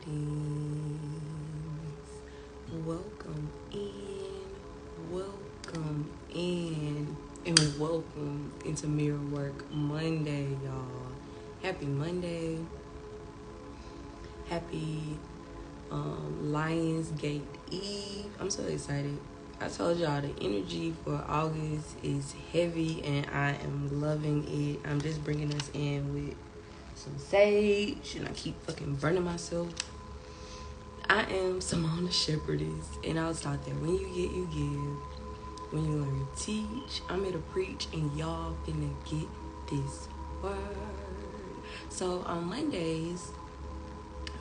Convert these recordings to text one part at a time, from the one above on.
Welcome in, welcome in, and welcome into Mirror Work Monday, y'all. Happy Monday. Happy Lionsgate Eve. I'm so excited. I told y'all the energy for August is heavy and I am loving it. I'm just bringing us in with some sage and I keep fucking burning myself. I am Simone the Shepherdess, and I was taught that when you get, you give. When you learn, you teach. I'm here to preach, and y'all finna get this word. So on Mondays,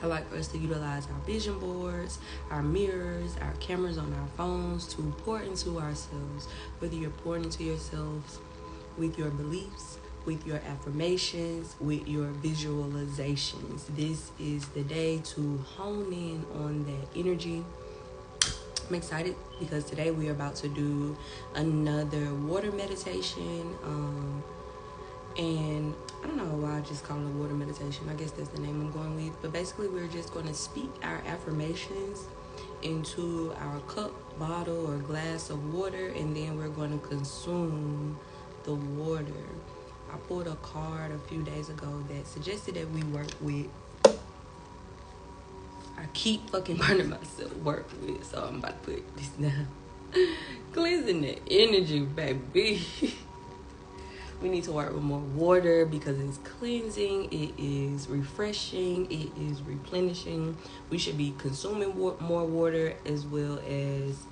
I like for us to utilize our vision boards, our mirrors, our cameras on our phones to pour into ourselves. Whether you're pouring into yourselves with your beliefs, with your affirmations, with your visualizations. This is the day to hone in on that energy. I'm excited because today we are about to do another water meditation. And I don't know why I just call it a water meditation. I guess that's the name I'm going with. But basically we're just going to speak our affirmations into our cup, bottle, or glass of water, and then we're going to consume the water. I pulled a card a few days ago that suggested that we work with, I keep fucking burning myself, work with, so I'm about to put this down. Cleansing the energy, baby. We need to work with more water because it's cleansing, it is refreshing, it is replenishing. We should be consuming more water as well as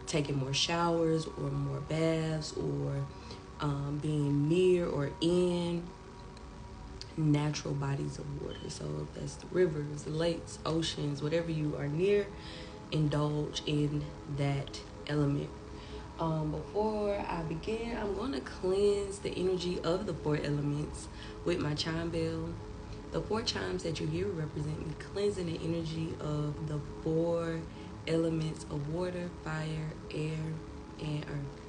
taking more showers or more baths or being near or in natural bodies of water. So if that's the rivers, lakes, oceans, whatever you are near, indulge in that element. Before I begin, I'm going to cleanse the energy of the four elements with my chime bell. The four chimes that you hear represent me cleansing the energy of the four elements of water, fire, air, and earth.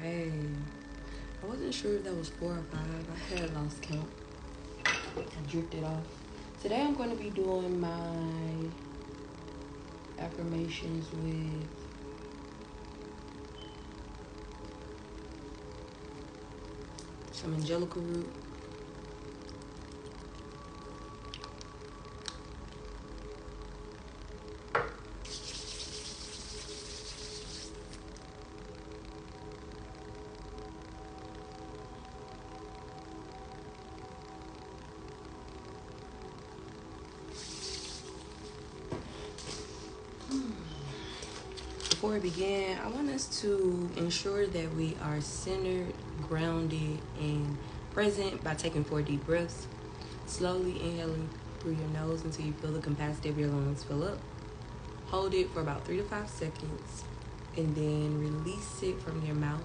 Hey, I wasn't sure if that was 4 or 5. I had lost count. I drifted off. Today I'm going to be doing my affirmations with some angelical root, before we begin, I want us to ensure that we are centered, grounded, and present by taking 4 deep breaths. Slowly inhaling through your nose until you feel the capacity of your lungs fill up. Hold it for about 3 to 5 seconds, and then release it from your mouth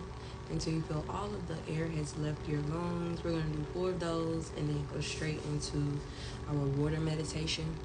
until you feel all of the air has left your lungs. We're going to do 4 of those and then go straight into our water meditation.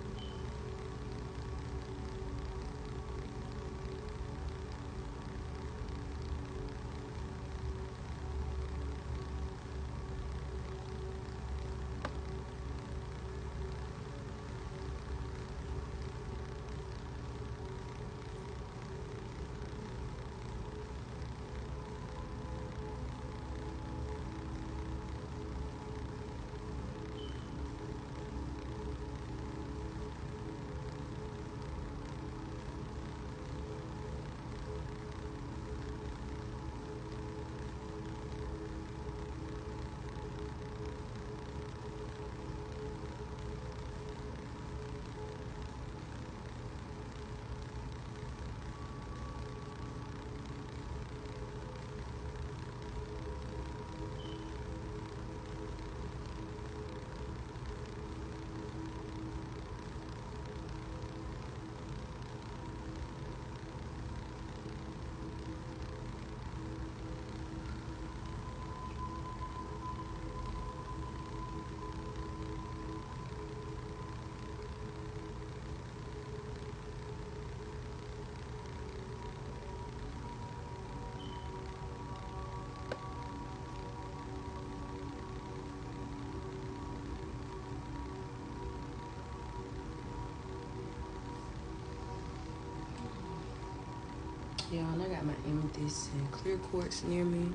Y'all, I got my amethyst and clear quartz near me.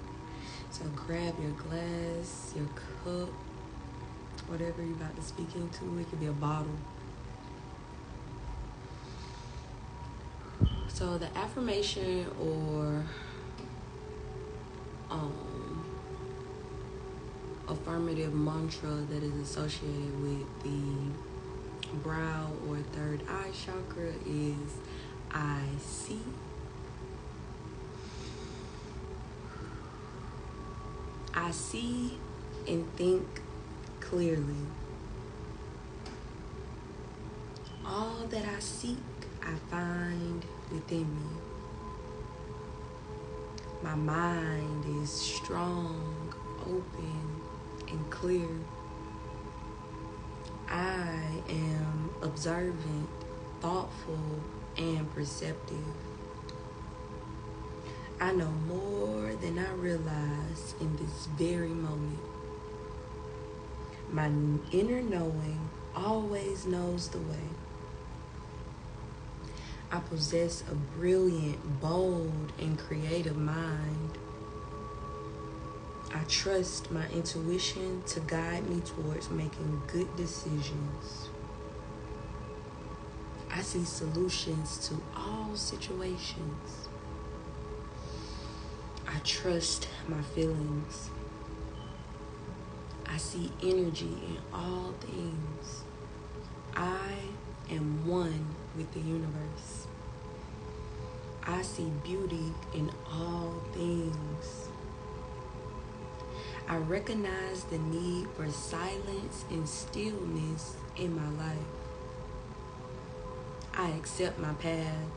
So grab your glass, your cup, whatever you're about to speak into. It could be a bottle. So the affirmation or affirmative mantra that is associated with the brow or third eye chakra is I see. I see and think clearly. All that I seek, I find within me. My mind is strong, open, and clear. I am observant, thoughtful, and perceptive. I know more than I realize in this very moment. My inner knowing always knows the way. I possess a brilliant, bold, and creative mind. I trust my intuition to guide me towards making good decisions. I see solutions to all situations. I trust my feelings. I see energy in all things. I am one with the universe. I see beauty in all things. I recognize the need for silence and stillness in my life. I accept my path.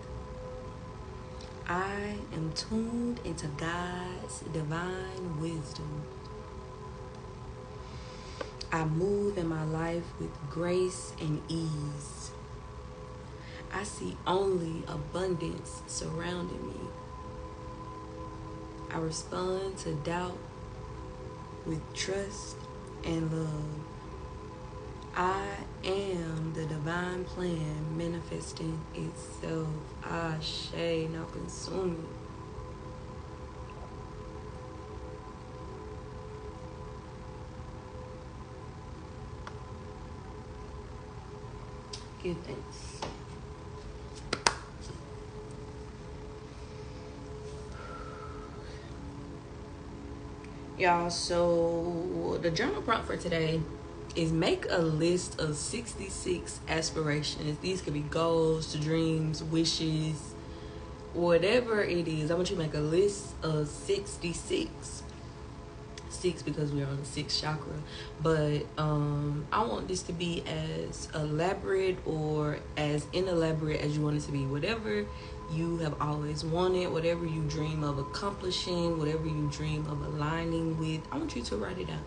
I am tuned into God's divine wisdom. I move in my life with grace and ease. I see only abundance surrounding me. I respond to doubt with trust and love. I am the divine plan manifesting itself. Ashe, now consume it. Give thanks. Y'all, so the journal prompt for today is make a list of 66 aspirations. These could be goals, dreams, wishes, whatever it is, I want you to make a list of 66. 6 because we're on the 6th chakra. But I want this to be as elaborate or as inelaborate as you want it to be. Whatever you have always wanted, whatever you dream of accomplishing, whatever you dream of aligning with, I want you to write it down.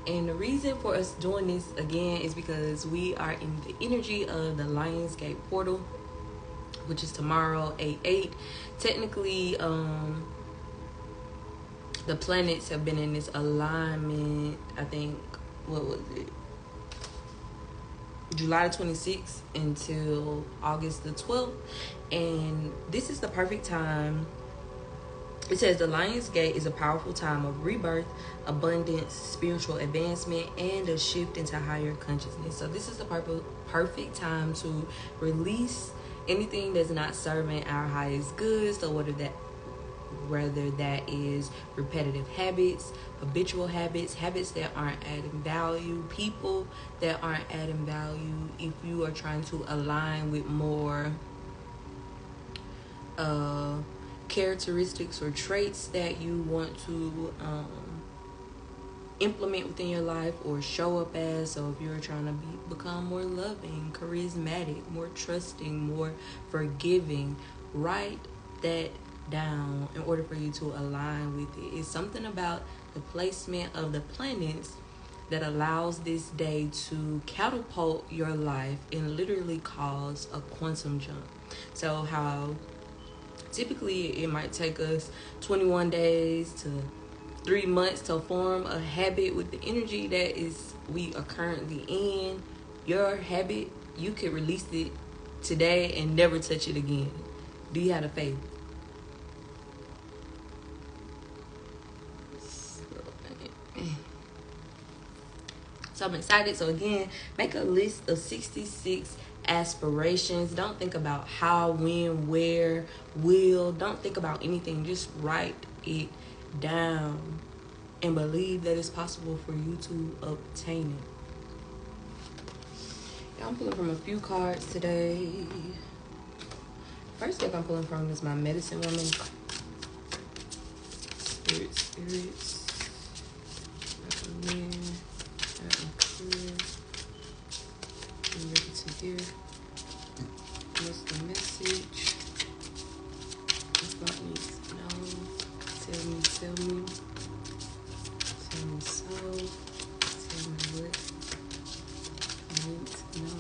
And the reason for us doing this again is because we are in the energy of the Lionsgate portal, which is tomorrow, 8/8. Technically, the planets have been in this alignment, I think, what was it? July 26th until August the 12th. And this is the perfect time. It says the Lion's Gate is a powerful time of rebirth, abundance, spiritual advancement, and a shift into higher consciousness. So this is the perfect time to release anything that's not serving our highest good. So whether that is repetitive habits, habitual habits, habits that aren't adding value, people that aren't adding value. If you are trying to align with more characteristics or traits that you want to implement within your life or show up as. So if you're trying to become more loving, charismatic, more trusting, more forgiving, write that down in order for you to align with it. It's something about the placement of the planets that allows this day to catapult your life and literally cause a quantum jump. So how typically it might take us 21 days to 3 months to form a habit with the energy that is we are currently in. Your habit, you could release it today and never touch it again. Do you have the faith? So I'm excited. So again, make a list of 66 aspirations. Don't think about how, when, where, will. Don't think about anything. Just write it down and believe that it's possible for you to obtain it. I'm pulling from a few cards today. First deck I'm pulling from is my medicine woman. Spirits. Recommend. I'm clear. I'm ready to hear. What's the message? What's my needs to know? Tell me. Tell me so. Tell me what I need to know.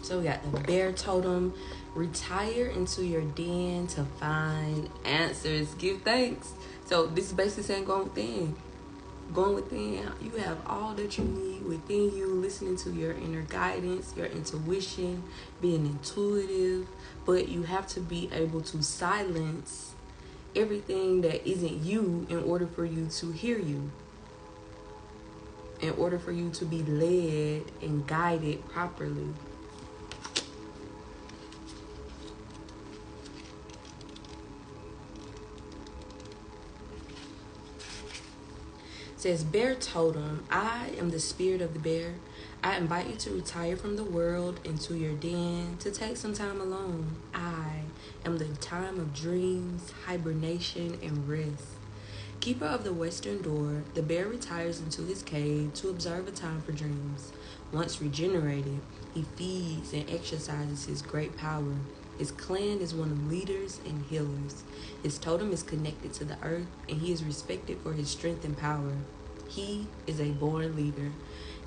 So we got the bear totem. Retire into your den to find answers. Give thanks. So this is basically saying going within. Going within. You have all that you need within you. Listening to your inner guidance, your intuition, being intuitive. But you have to be able to silence everything that isn't you in order for you to hear you. In order for you to be led and guided properly. It says, Bear Totem, I am the spirit of the bear. I invite you to retire from the world into your den to take some time alone. I am the time of dreams, hibernation, and rest. Keeper of the western door, the bear retires into his cave to observe a time for dreams. Once regenerated, he feeds and exercises his great power. His clan is one of leaders and healers. His totem is connected to the earth, and he is respected for his strength and power. He is a born leader.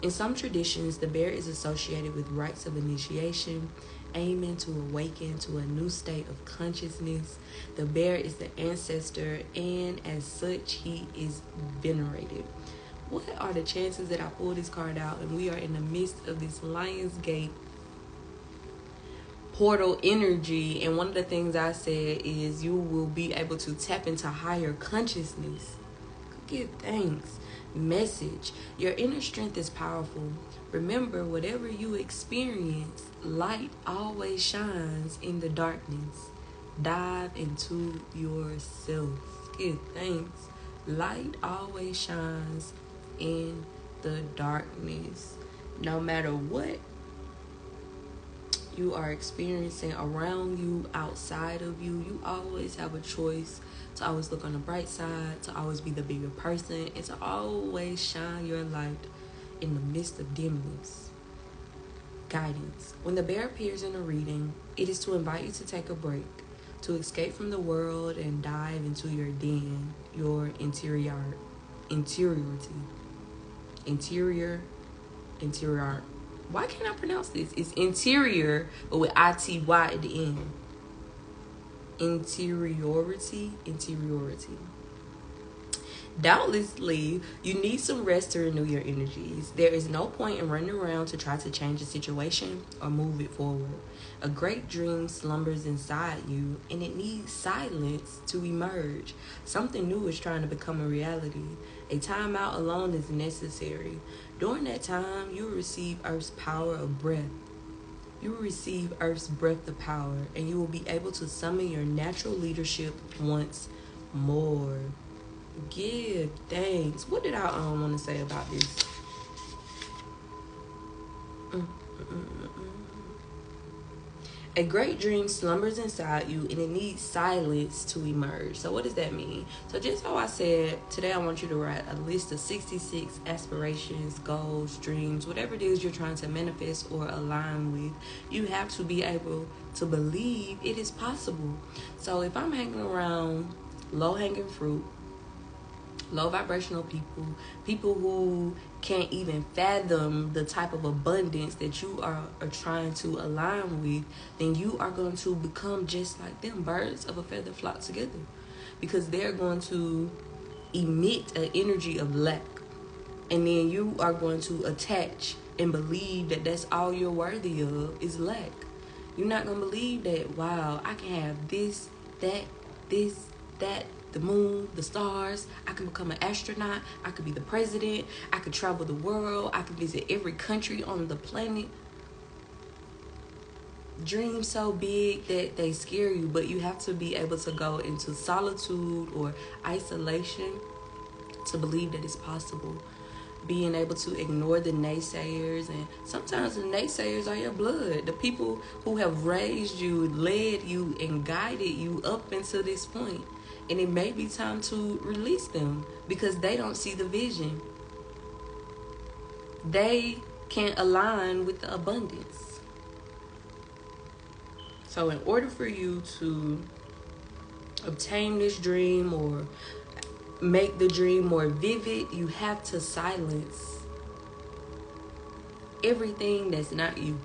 In some traditions, the bear is associated with rites of initiation, aiming to awaken to a new state of consciousness. The bear is the ancestor, and as such, he is venerated. What are the chances that I pull this card out and we are in the midst of this Lionsgate portal energy? And one of the things I said is you will be able to tap into higher consciousness. Give thanks. Message: your inner strength is powerful. Remember, whatever you experience, light always shines in the darkness. Dive into yourself. Give thanks. Light always shines in the darkness. No matter what you are experiencing around you, outside of you, you always have a choice to always look on the bright side, to always be the bigger person, and to always shine your light in the midst of dimness. Guidance: when the bear appears in a reading, it is to invite you to take a break, to escape from the world and dive into your den, your interior. Why can't I pronounce this? It's interior, but with ITY at the end. Interiority. Doubtlessly, you need some rest to renew your energies. There is no point in running around to try to change the situation or move it forward. A great dream slumbers inside you, and it needs silence to emerge. Something new is trying to become a reality. A timeout alone is necessary. During that time, you will receive Earth's power of breath. You will receive Earth's breath of power, and you will be able to summon your natural leadership once more. Give thanks. What did I want to say about this? A great dream slumbers inside you, and it needs silence to emerge. So what does that mean? So just how I said, today I want you to write a list of 66 aspirations, goals, dreams, whatever it is you're trying to manifest or align with. You have to be able to believe it is possible. So if I'm hanging around low-hanging fruit, low vibrational people who can't even fathom the type of abundance that you are trying to align with, then you are going to become just like them. Birds of a feather flock together, because they're going to emit an energy of lack, and then you are going to attach and believe that that's all you're worthy of is lack. You're not going to believe that, wow, I can have this, that, the moon, the stars. I can become an astronaut. I could be the president. I could travel the world. I could visit every country on the planet. Dreams so big that they scare you, but you have to be able to go into solitude or isolation to believe that it's possible. Being able to ignore the naysayers, and sometimes the naysayers are your blood. The people who have raised you, led you, and guided you up until this point. And it may be time to release them because they don't see the vision. They can't align with the abundance. So in order for you to obtain this dream or make the dream more vivid, you have to silence everything that's not you.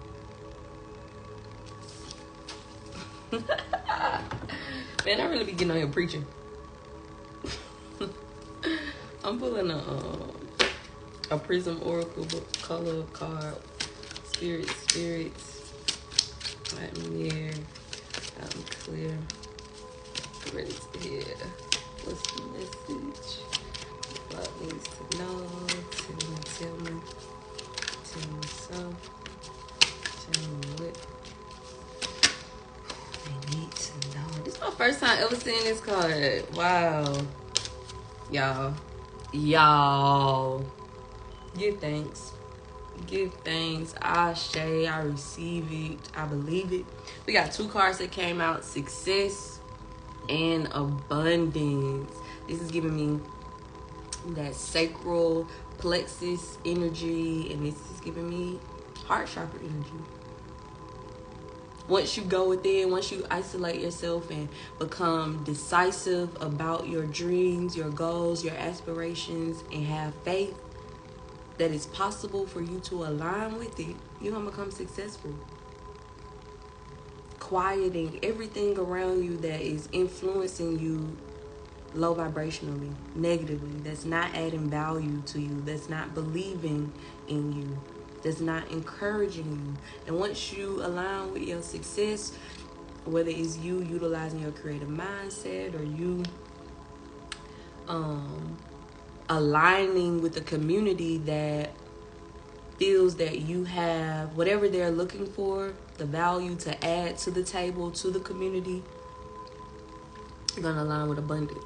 Man, I really be getting on here preaching. I'm pulling a Prism Oracle book color card. Spirits. I'm here. I'm clear. Ready to hear. What's the message? What needs to know? Tell me so. Tell me what they need to know. This is my first time ever seeing this card. Wow. Y'all. Give thanks. I receive it. I believe it. We got 2 cards that came out. Success and abundance. This is giving me that sacral plexus energy, and this is giving me heart chakra energy. Once you go within, once you isolate yourself and become decisive about your dreams, your goals, your aspirations, and have faith that it's possible for you to align with it, you're going to become successful. Quieting everything around you that is influencing you low vibrationally, negatively, that's not adding value to you, that's not believing in you, that's not encouraging you. And once you align with your success, whether it's you utilizing your creative mindset or you aligning with a community that feels that you have whatever they're looking for, the value to add to the table, to the community, you're going to align with abundance.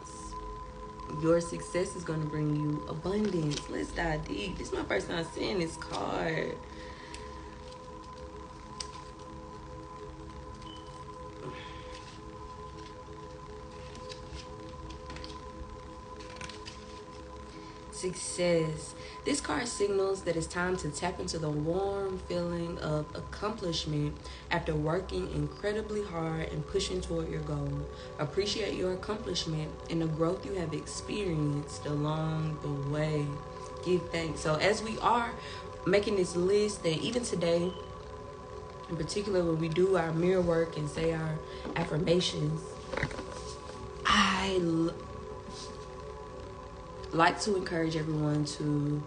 Your success is going to bring you abundance. Let's dive deep. This is my first time seeing this card. Success. This card signals that it's time to tap into the warm feeling of accomplishment after working incredibly hard and pushing toward your goal. Appreciate your accomplishment and the growth you have experienced along the way. Give thanks. So as we are making this list, and even today, in particular when we do our mirror work and say our affirmations, I like to encourage everyone to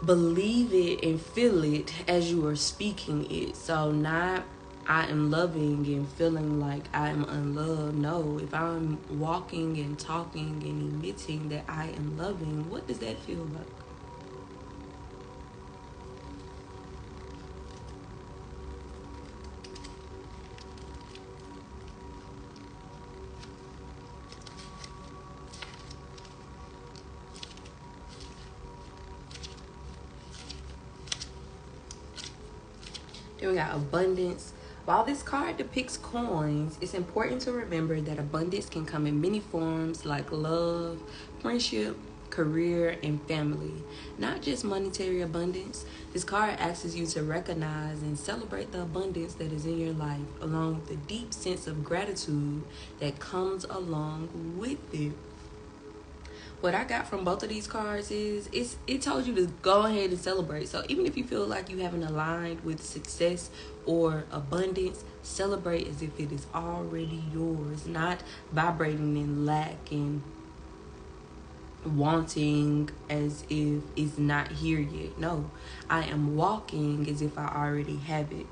believe it and feel it as you are speaking it. So not I am loving and feeling like I am unloved. No, if I'm walking and talking and emitting that I am loving, what does that feel like? Then we got abundance. While this card depicts coins, it's important to remember that abundance can come in many forms like love, friendship, career, and family. Not just monetary abundance. This card asks you to recognize and celebrate the abundance that is in your life, along with the deep sense of gratitude that comes along with it. What I got from both of these cards is it told you to go ahead and celebrate. So even if you feel like you haven't aligned with success or abundance, celebrate as if it is already yours, not vibrating in lack and wanting as if it's not here yet. No, I am walking as if I already have it.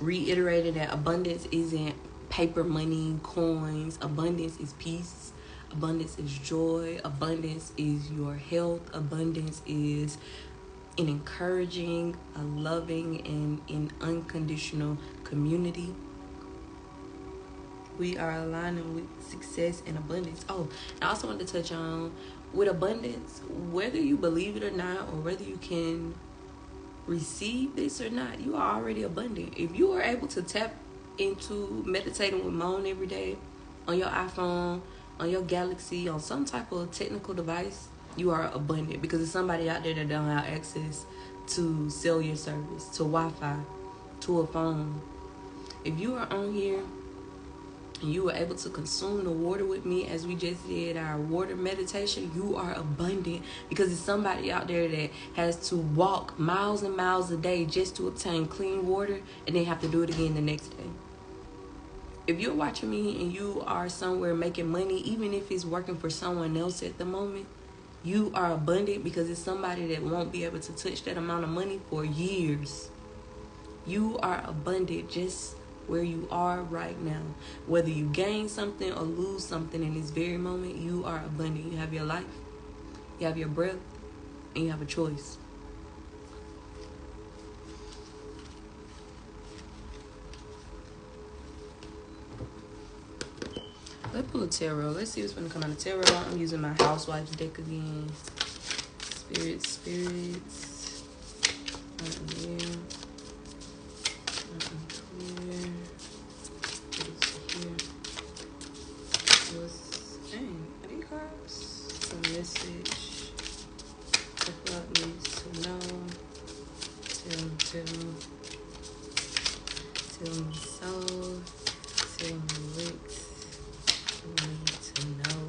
Reiterating that abundance isn't paper money, coins. Abundance is peace. Abundance is joy. Abundance is your health. Abundance is an encouraging, a loving, and an unconditional community. We are aligning with success and abundance. Oh, I also wanted to touch on with abundance, whether you believe it or not, or whether you can receive this or not, you are already abundant. If you are able to tap into meditating with Moan every day on your iPhone, on your Galaxy, on some type of technical device, you are abundant because there's somebody out there that don't have access to cellular service, to Wi-Fi, to a phone. If you are on here and you were able to consume the water with me as we just did our water meditation, you are abundant because there's somebody out there that has to walk miles and miles a day just to obtain clean water and then have to do it again the next day. If you're watching me and you are somewhere making money, even if it's working for someone else at the moment, you are abundant because it's somebody that won't be able to touch that amount of money for years. You are abundant just where you are right now. Whether you gain something or lose something in this very moment, you are abundant. You have your life, you have your breath, and you have a choice. Let's pull a tarot. Let's see what's going to come out of tarot. I'm using my Housewife's deck again. Spirits. Nothing here. Nothing clear. Are these cards? Some message. The club needs to know. Tell me so. Tell me what you need to know.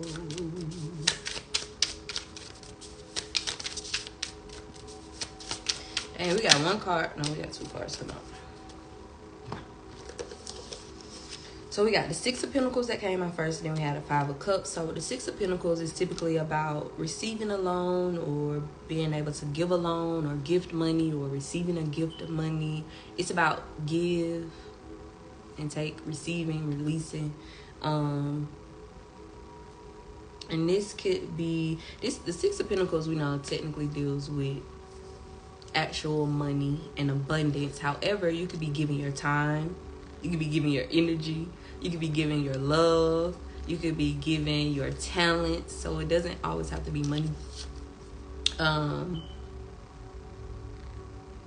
And we got one card. No, we got two cards come out. So we got the Six of Pentacles that came out first, and then we had a Five of Cups. So the Six of Pentacles is typically about receiving a loan or being able to give a loan or gift money or receiving a gift of money. It's about give and take, receiving, releasing. And this could be this. The Six of Pentacles, we know, technically deals with actual money and abundance. However, you could be giving your time, you could be giving your energy, you could be giving your love, you could be giving your talent. So it doesn't always have to be money.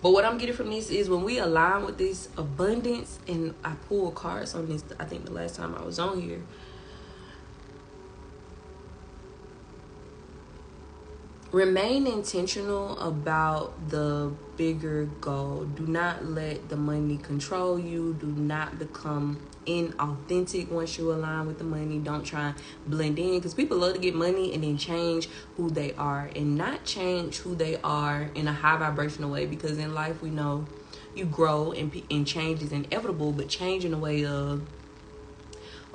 But what I'm getting from this is when we align with this abundance, and I pulled cards on this, I think the last time I was on here. Remain intentional about the bigger goal. Do not let the money control you. Do not become inauthentic once you align with the money. Don't try and blend in, because people love to get money and then change who they are, and not change who they are in a high vibrational way, because in life we know you grow and change is inevitable, but change in a way of,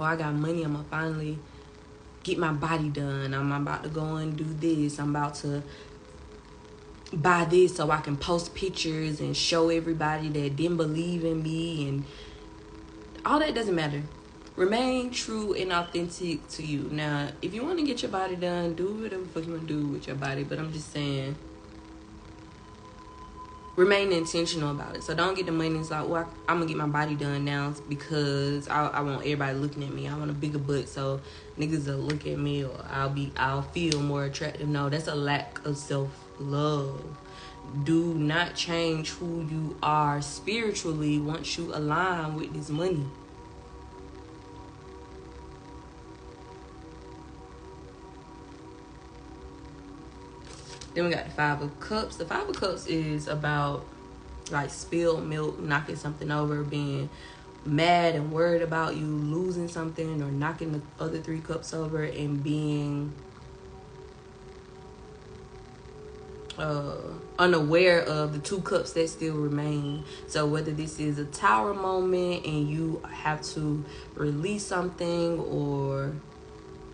oh, I got money, I'm gonna finally get my body done. I'm about to go and do this. I'm about to buy this so I can post pictures and show everybody that didn't believe in me, and all that doesn't matter. Remain true and authentic to you. Now, if you want to get your body done, do whatever the fuck you want to do with your body, but I'm just saying, remain intentional about it. So don't get the money. It's like, well, I'm gonna get my body done now because I want everybody looking at me. I want a bigger butt, so niggas will look at me, or I'll feel more attractive. No, that's a lack of self-love. Do not change who you are spiritually once you align with this money. Then we got the Five of Cups. The Five of Cups is about like spilled milk, knocking something over, being mad and worried about you losing something, or knocking the other 3 cups over, and being unaware of the 2 cups that still remain. So whether this is a tower moment and you have to release something or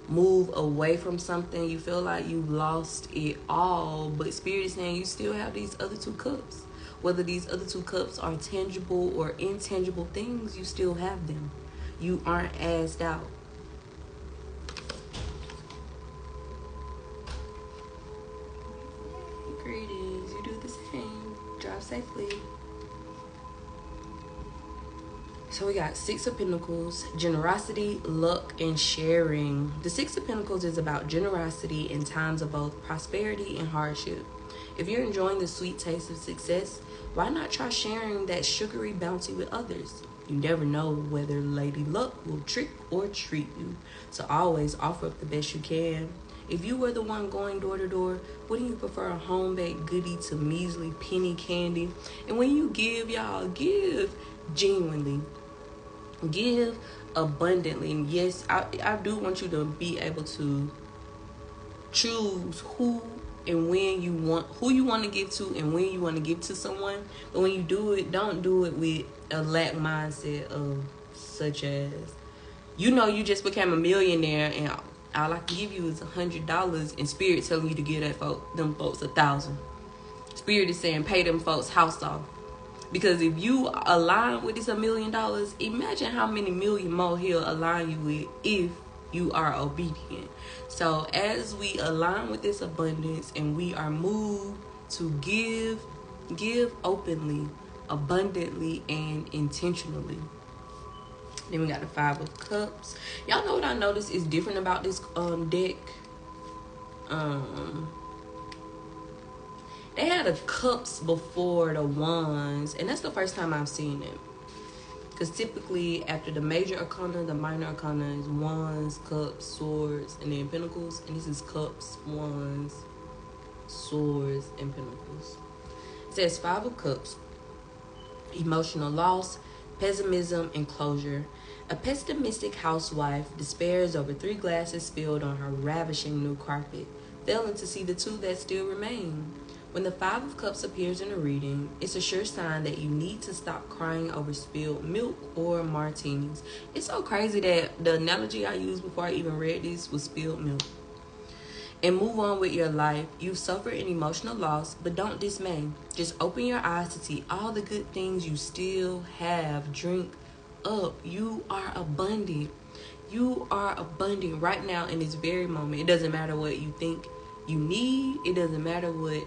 move away from something, you feel like you lost it all, but Spirit is saying you still have these other 2 cups. Whether these other 2 cups are tangible or intangible things, you still have them. You aren't assed out. Greetings. You do the same. Drive safely. So we got 6 of Pentacles, generosity, luck, and sharing. The 6 of Pentacles is about generosity in times of both prosperity and hardship. If you're enjoying the sweet taste of success, why not try sharing that sugary bounty with others? You never know whether Lady Luck will trick or treat you. So always offer up the best you can. If you were the one going door to door, wouldn't you prefer a home-baked goodie to measly penny candy? And when you give, y'all, give genuinely. Give abundantly. And yes, I do want you to be able to choose who and when you want, who you want to give to and when you want to give to someone. But when you do it, don't do it with a lack mindset of, such as, you know, you just became a millionaire and all I can give you is $100, and Spirit telling you to give them folks 1,000. Spirit is saying pay them folks house off. Because if you align with this $1 million, imagine how many million more he'll align you with if you are obedient. So as we align with this abundance and we are moved to give openly, abundantly, and intentionally. Then we got the 5 of Cups. Y'all know what I noticed is different about this deck? They had the cups before the wands, and that's the first time I've seen it. Because typically, after the major arcana, the minor arcana is wands, cups, swords, and then pentacles. And this is cups, wands, swords, and pentacles. It says 5 of Cups, emotional loss, pessimism, and closure. A pessimistic housewife despairs over 3 glasses spilled on her ravishing new carpet, failing to see the 2 that still remain. When the 5 of Cups appears in a reading, it's a sure sign that you need to stop crying over spilled milk or martinis. It's so crazy that the analogy I used before I even read this was spilled milk. And move on with your life. You've suffered an emotional loss, but don't dismay. Just open your eyes to see all the good things you still have. Drink up. You are abundant. You are abundant right now in this very moment. It doesn't matter what you think you need. It doesn't matter what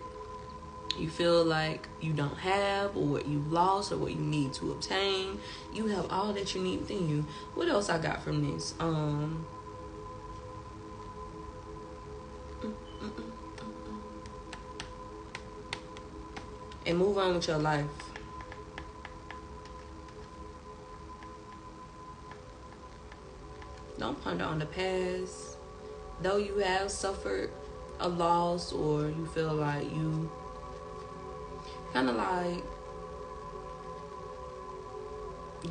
you feel like you don't have, or what you've lost, or what you need to obtain. You have all that you need within you. What else I got from this? And move on with your life. Don't ponder on the past. Though you have suffered a loss, or you feel like you kind of like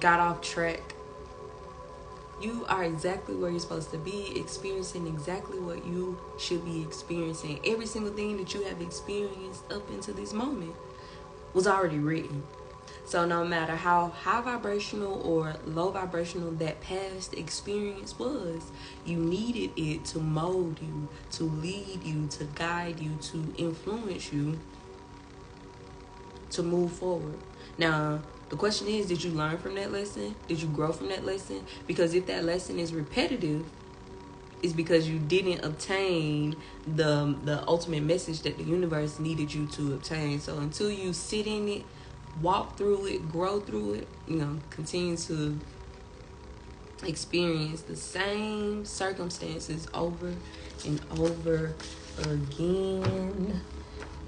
got off track, you are exactly where you're supposed to be, experiencing exactly what you should be experiencing. Every single thing that you have experienced up into this moment was already written. So no matter how high vibrational or low vibrational that past experience was, you needed it to mold you, to lead you, to guide you, to influence you to move forward. Now, the question is, did you learn from that lesson? Did you grow from that lesson? Because if that lesson is repetitive, it's because you didn't obtain the ultimate message that the universe needed you to obtain. So until you sit in it, walk through it, grow through it, continue to experience the same circumstances over and over again.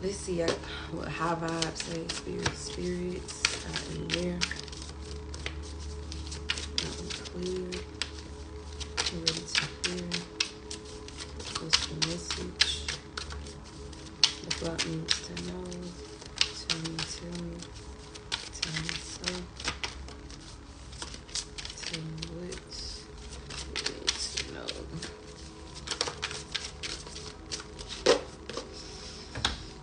Let's see what high vibes say. Spirits out in there. I'm clear. I'm ready to hear. What's the message? The flock needs to know. Tell me. Tell me so. Tell me what you need to know.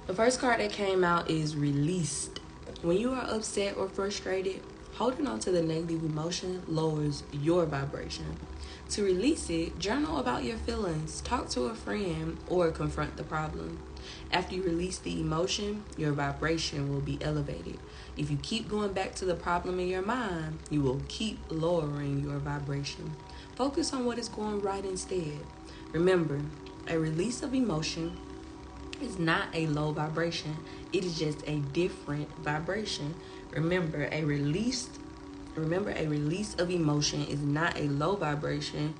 The first card that came out is released. When you are upset or frustrated, holding on to the negative emotion lowers your vibration. To release it, journal about your feelings, talk to a friend, or confront the problem. After you release the emotion, your vibration will be elevated. If you keep going back to the problem in your mind, you will keep lowering your vibration. Focus on what is going right instead. Remember, a release of emotion is not a low vibration. It is just a different vibration. Remember, a release of emotion is not a low vibration.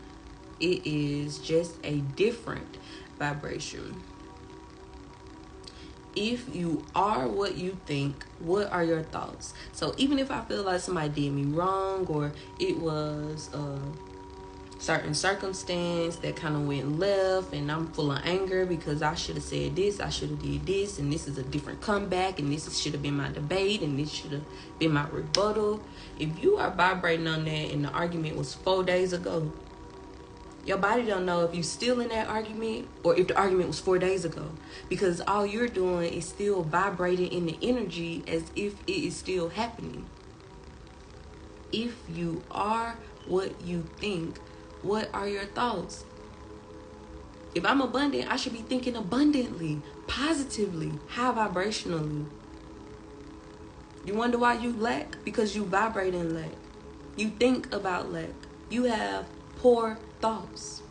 It is just a different vibration. If you are what you think, what are your thoughts? So even if I feel like somebody did me wrong, or it was certain circumstance that kind of went left, and I'm full of anger because I should have said this, I should have did this, and this is a different comeback, and this should have been my debate, and this should have been my rebuttal. If you are vibrating on that and the argument was 4 days ago, your body don't know if you're still in that argument or if the argument was 4 days ago, because all you're doing is still vibrating in the energy as if it is still happening. If you are what you think, what are your thoughts? If I'm abundant, I should be thinking abundantly, positively, high vibrationally. You wonder why you lack? Because you vibrate in lack. You think about lack. You have poor thoughts.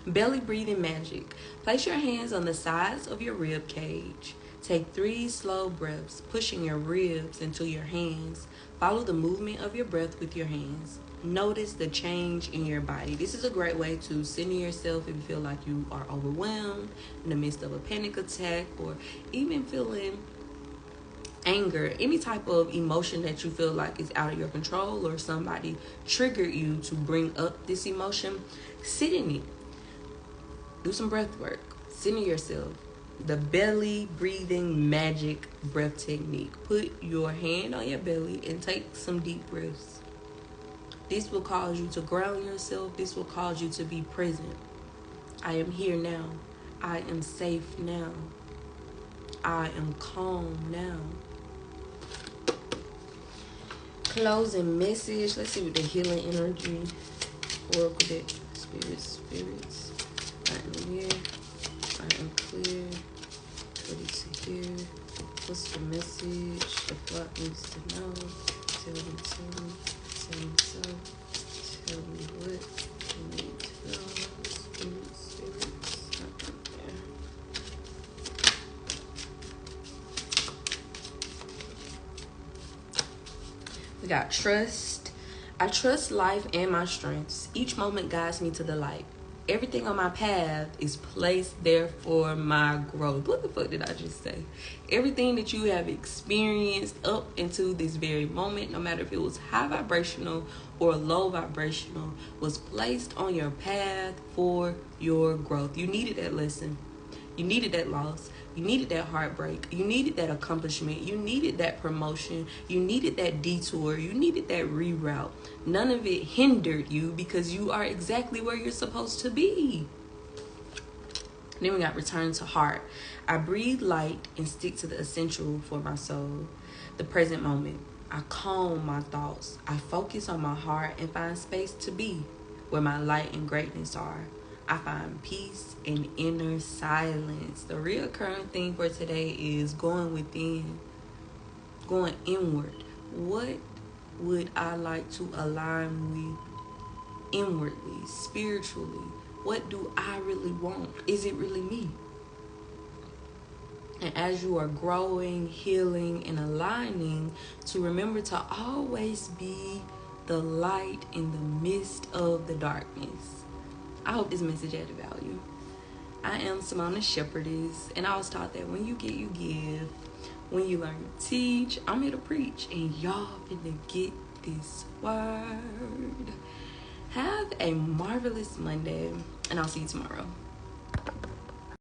Belly breathing magic. Place your hands on the sides of your rib cage. Take 3 slow breaths, pushing your ribs into your hands. Follow the movement of your breath with your hands. Notice the change in your body. This is a great way to center yourself if you feel like you are overwhelmed in the midst of a panic attack, or even feeling anger, any type of emotion that you feel like is out of your control, or somebody triggered you to bring up this emotion. Sit in it. Do some breath work. Center yourself. The belly breathing magic breath technique. Put your hand on your belly and take some deep breaths. This will cause you to ground yourself. This will cause you to be present. I am here now. I am safe now. I am calm now. Closing message. Let's see what the healing energy, oracle deck, spirits. I am here. I am clear. Ready to hear. What's the message the flock needs to know? Tell me so. Tell me what We got trust. I trust life and my strengths. Each moment guides me to the light. Everything on my path is placed there for my growth. What the fuck did I just say? Everything that you have experienced up into this very moment, no matter if it was high vibrational or low vibrational, was placed on your path for your growth. You needed that lesson. You needed that loss. You needed that heartbreak. You needed that accomplishment. You needed that promotion. You needed that detour. You needed that reroute. None of it hindered you because you are exactly where you're supposed to be. Then we got return to heart. I breathe light and stick to the essential for my soul. The present moment. I calm my thoughts. I focus on my heart and find space to be where my light and greatness are. I find peace and inner silence. The reoccurring theme for today is going within, going inward. What would I like to align with inwardly, spiritually? What do I really want? Is it really me? And as you are growing, healing, and aligning, to remember to always be the light in the midst of the darkness. I hope this message added value. I am Simone, Shepherdess, and I was taught that when you get, you give. When you learn, you teach. I'm here to preach, and y'all finna get this word. Have a marvelous Monday, and I'll see you tomorrow.